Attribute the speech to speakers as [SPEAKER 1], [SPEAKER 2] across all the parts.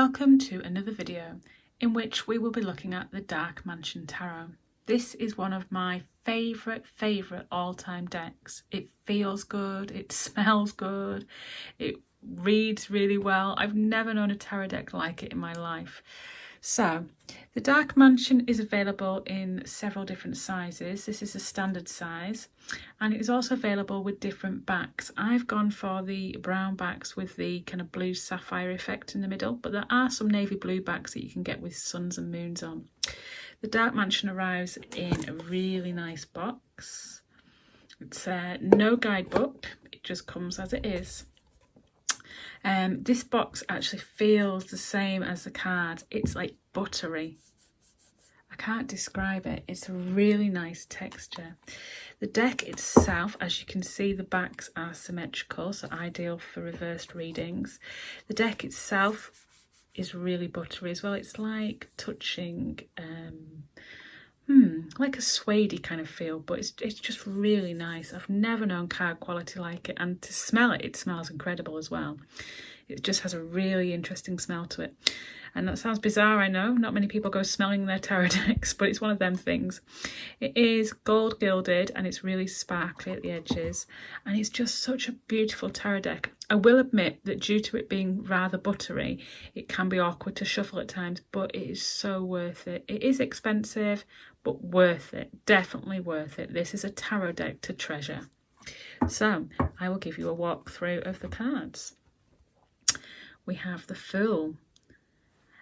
[SPEAKER 1] Welcome to another video in which we will be looking at the Dark Mansion Tarot. This is one of my favourite all-time decks. It feels good, it smells good, it reads really well. I've never known a tarot deck like it in my life. So, the Dark Mansion is available in several different sizes. This is a standard size, and it is also available with different backs. I've gone for the brown backs with the kind of blue sapphire effect in the middle, but there are some navy blue backs that you can get with suns and moons on. The Dark Mansion arrives in a really nice box. It's no guidebook, it just comes as it is. This box actually feels the same as the cards. It's like buttery. I can't describe it. It's a really nice texture. The deck itself, as you can see, the backs are symmetrical, so ideal for reversed readings. The deck itself is really buttery as well. It's like touching like a suede kind of feel, but it's just really nice. I've never known card quality like it, and to smell it, it smells incredible as well. It just has a really interesting smell to it. And that sounds bizarre, I know. Not many people go smelling their tarot decks, but it's one of them things. It is gold gilded and it's really sparkly at the edges. And it's just such a beautiful tarot deck. I will admit that due to it being rather buttery, it can be awkward to shuffle at times, but it is so worth it. It is expensive, but worth it. Definitely worth it. This is a tarot deck to treasure. So I will give you a walkthrough of the cards. We have the Fool.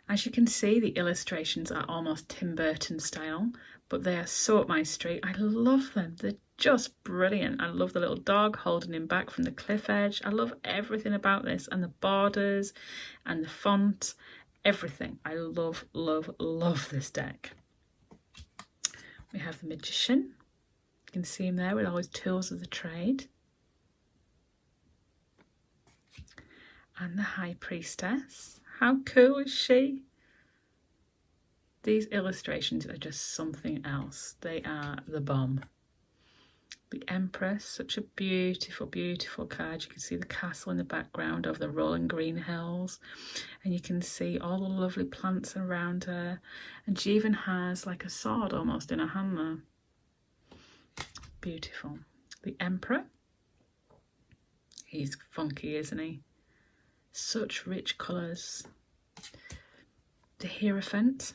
[SPEAKER 1] As you can see, the illustrations are almost Tim Burton style, but they are so up my street. I love them. They're just brilliant. I love the little dog holding him back from the cliff edge. I love everything about this, and the borders and the font, everything. I love, love, love this deck. We have the Magician. You can see him there with all his tools of the trade. And the High Priestess. How cool is she? These illustrations are just something else. They are the bomb. The Empress, such a beautiful, beautiful card. You can see the castle in the background of the rolling green hills. And you can see all the lovely plants around her. And she even has like a sword almost in her hand there. Beautiful. The Emperor. He's funky, isn't he? Such rich colours. The Hierophant.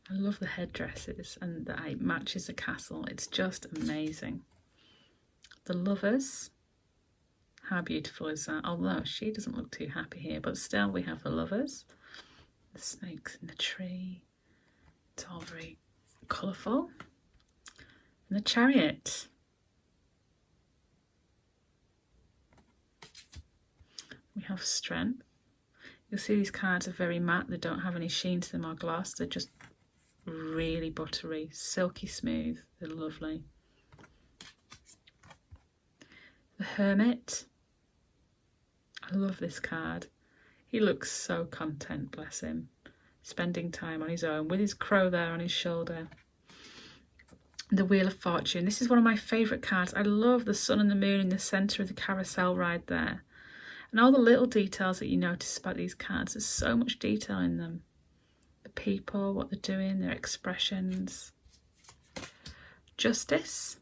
[SPEAKER 1] I love the headdresses and that it matches the castle. It's just amazing. The Lovers. How beautiful is that? Although she doesn't look too happy here, but still we have the Lovers. The snakes in the tree. It's all very colourful. And the Chariot. We have Strength. You'll see these cards are very matte. They don't have any sheen to them or gloss. They're just really buttery, silky smooth. They're lovely. The Hermit. I love this card. He looks so content, bless him. Spending time on his own with his crow there on his shoulder. The Wheel of Fortune. This is one of my favourite cards. I love the sun and the moon in the centre of the carousel ride there. And all the little details that you notice about these cards, there's so much detail in them. The people, what they're doing, their expressions. Justice.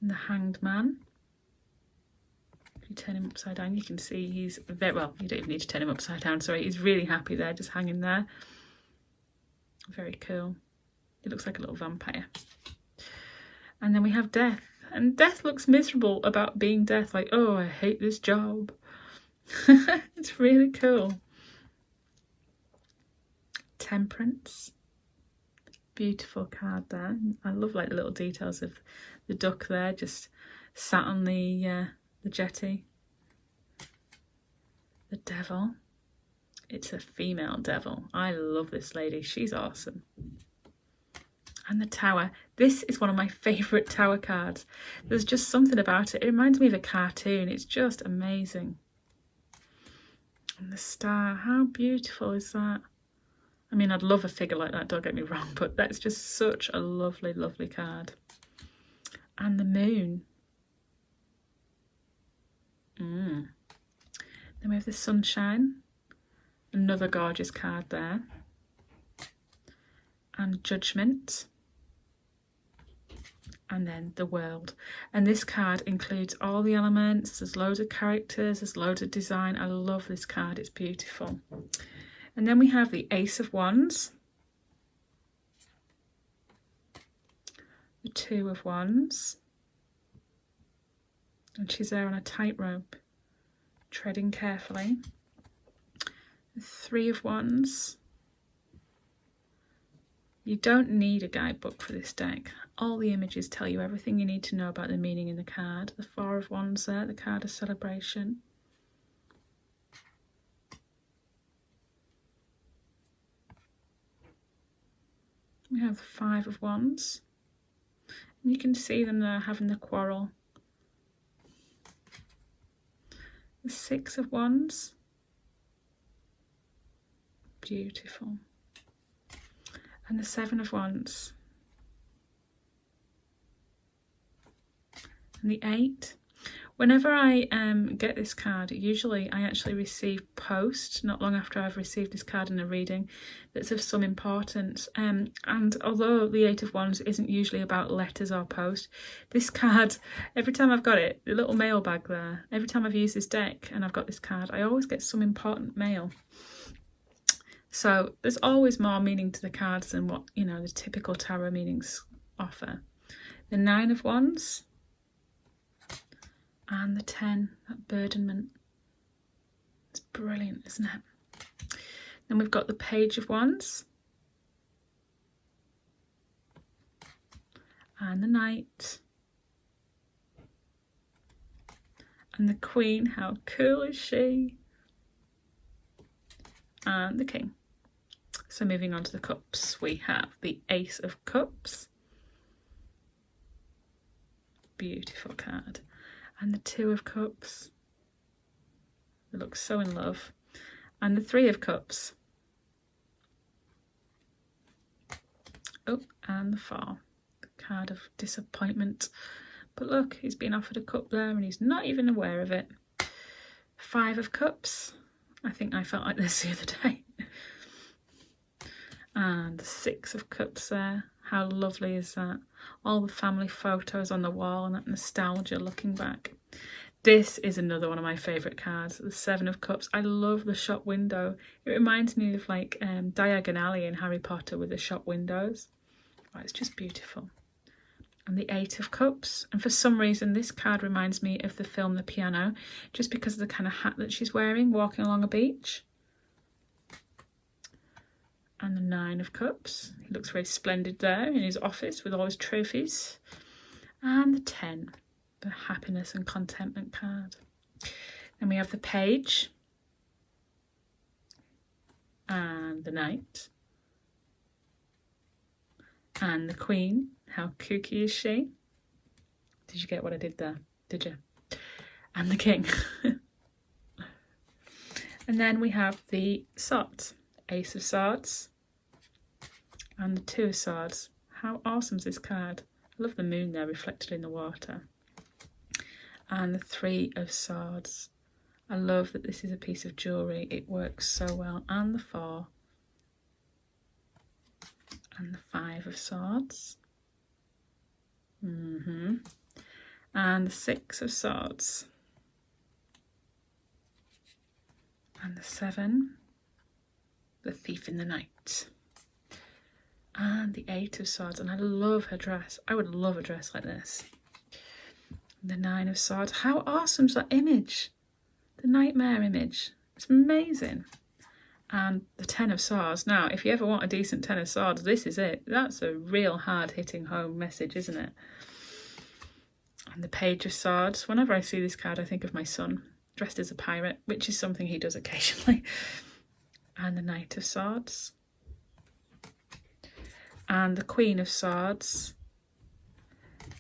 [SPEAKER 1] And the Hanged Man. If you turn him upside down, you can see he's very, well, you don't even need to turn him upside down, sorry. He's really happy there, just hanging there. Very cool. He looks like a little vampire. And then we have Death. And Death looks miserable about being Death, like, oh, I hate this job. It's really cool. Temperance. Beautiful card there. I love like the little details of the duck there, just sat on the jetty. The Devil. It's a female devil. I love this lady. She's awesome. And the Tower. This is one of my favourite Tower cards. There's just something about it. It reminds me of a cartoon. It's just amazing. And the Star. How beautiful is that? I mean, I'd love a figure like that, don't get me wrong, but that's just such a lovely, lovely card. And the Moon. Then we have the Sunshine, another gorgeous card there, and Judgment, and then the World. And this card includes all the elements. There's loads of characters, there's loads of design. I love this card, it's beautiful. And then we have the Ace of Wands, the Two of Wands, and she's there on a tightrope, treading carefully. The Three of Wands. You don't need a guidebook for this deck. All the images tell you everything you need to know about the meaning in the card. The Four of Wands there, the card of celebration. We have the Five of Wands. And you can see them there having the quarrel. The Six of Wands. Beautiful. And the Seven of Wands. And the Eight. Whenever I get this card, usually I actually receive post not long after I've received this card in a reading that's of some importance. And although the Eight of Wands isn't usually about letters or post, this card, every time I've got it, the little mail bag there, every time I've used this deck and I've got this card, I always get some important mail. So there's always more meaning to the cards than what, you know, the typical tarot meanings offer. The Nine of Wands. And the 10, that burdenment. It's brilliant, isn't it? Then we've got the Page of Wands. And the Knight. And the Queen, how cool is she? And the King. So moving on to the cups, we have the Ace of Cups. Beautiful card. And the Two of Cups. They look so in love. And the Three of Cups. Oh, and the Four. The card of disappointment. But look, he's been offered a cup there and he's not even aware of it. Five of Cups. I think I felt like this the other day. And the Six of Cups there. How lovely is that? All the family photos on the wall and that nostalgia looking back. This is another one of my favourite cards, the Seven of Cups. I love the shop window. It reminds me of like Diagon Alley in Harry Potter with the shop windows. Oh, it's just beautiful. And the Eight of Cups. And for some reason, this card reminds me of the film The Piano, just because of the kind of hat that she's wearing, walking along a beach. And the Nine of Cups. He looks very splendid there in his office with all his trophies. And the 10, the happiness and contentment card. Then we have the Page. And the Knight. And the Queen. How kooky is she? Did you get what I did there? Did you? And the King. And then we have the Swords. Ace of Swords. And the Two of Swords. How awesome is this card? I love the moon there reflected in the water. And the Three of Swords. I love that this is a piece of jewellery. It works so well. And the Four. And the Five of Swords. And the Six of Swords. And the Seven. The Thief in the Night. And the Eight of Swords. And I love her dress. I would love a dress like this. And the Nine of Swords. How awesome is that image? The nightmare image. It's amazing. And the Ten of Swords. Now, if you ever want a decent Ten of Swords, this is it. That's a real hard hitting home message, isn't it? And the Page of Swords. Whenever I see this card, I think of my son, dressed as a pirate, which is something he does occasionally. And the Knight of Swords. And the Queen of Swords.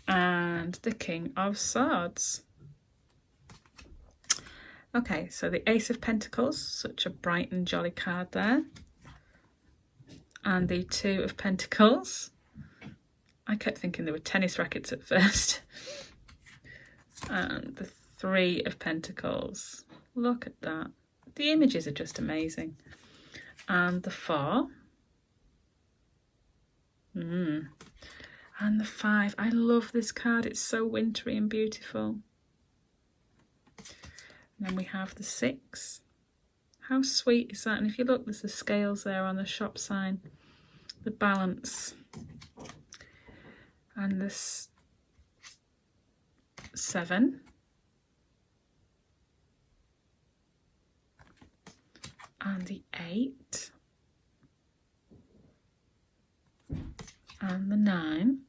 [SPEAKER 1] And the King of Swords. Okay, so the Ace of Pentacles, such a bright and jolly card there. And the Two of Pentacles. I kept thinking they were tennis rackets at first. And the 3 of Pentacles. Look at that. The images are just amazing. And the 4. And the 5. I love this card. It's so wintry and beautiful. And then we have the 6. How sweet is that? And if you look, there's the scales there on the shop sign. The balance. And this 7. And the 8. And the 9.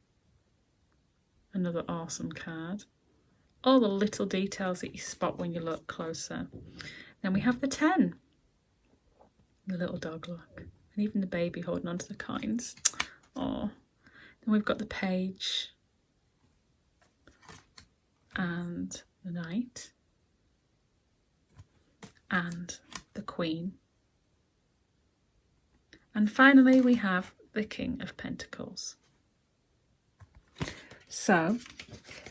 [SPEAKER 1] Another awesome card. All the little details that you spot when you look closer. Then we have the 10. The little dog, look. And even the baby holding onto the coins. Oh. Then we've got the page. And the knight. And the queen. And finally we have the King of Pentacles. So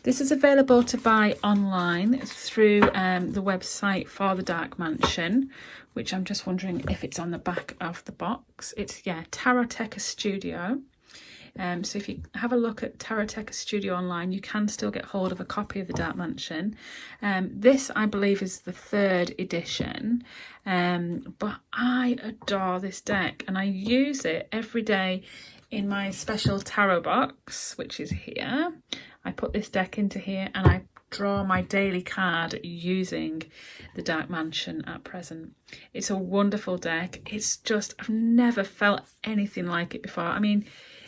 [SPEAKER 1] this is available to buy online through the website for the Dark Mansion, which I'm just wondering if it's on the back of the box. It's, yeah, Taroteca Studio. So if you have a look at Taroteca Studio online, you can still get hold of a copy of the Dark Mansion. This, I believe, is the 3rd edition, but I adore this deck and I use it every day in my special tarot box, which is here. I put this deck into here and I draw my daily card using the Dark Mansion at present. It's a wonderful deck. It's just, I've never felt anything like it before. I mean,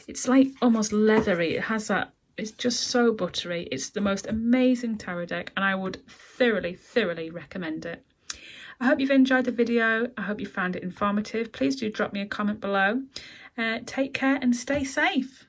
[SPEAKER 1] it's like almost leathery. It has that, it's just so buttery. It's the most amazing tarot deck and I would thoroughly recommend it. I hope you've enjoyed the video. I hope you found it informative. Please do drop me a comment below. Take care and stay safe.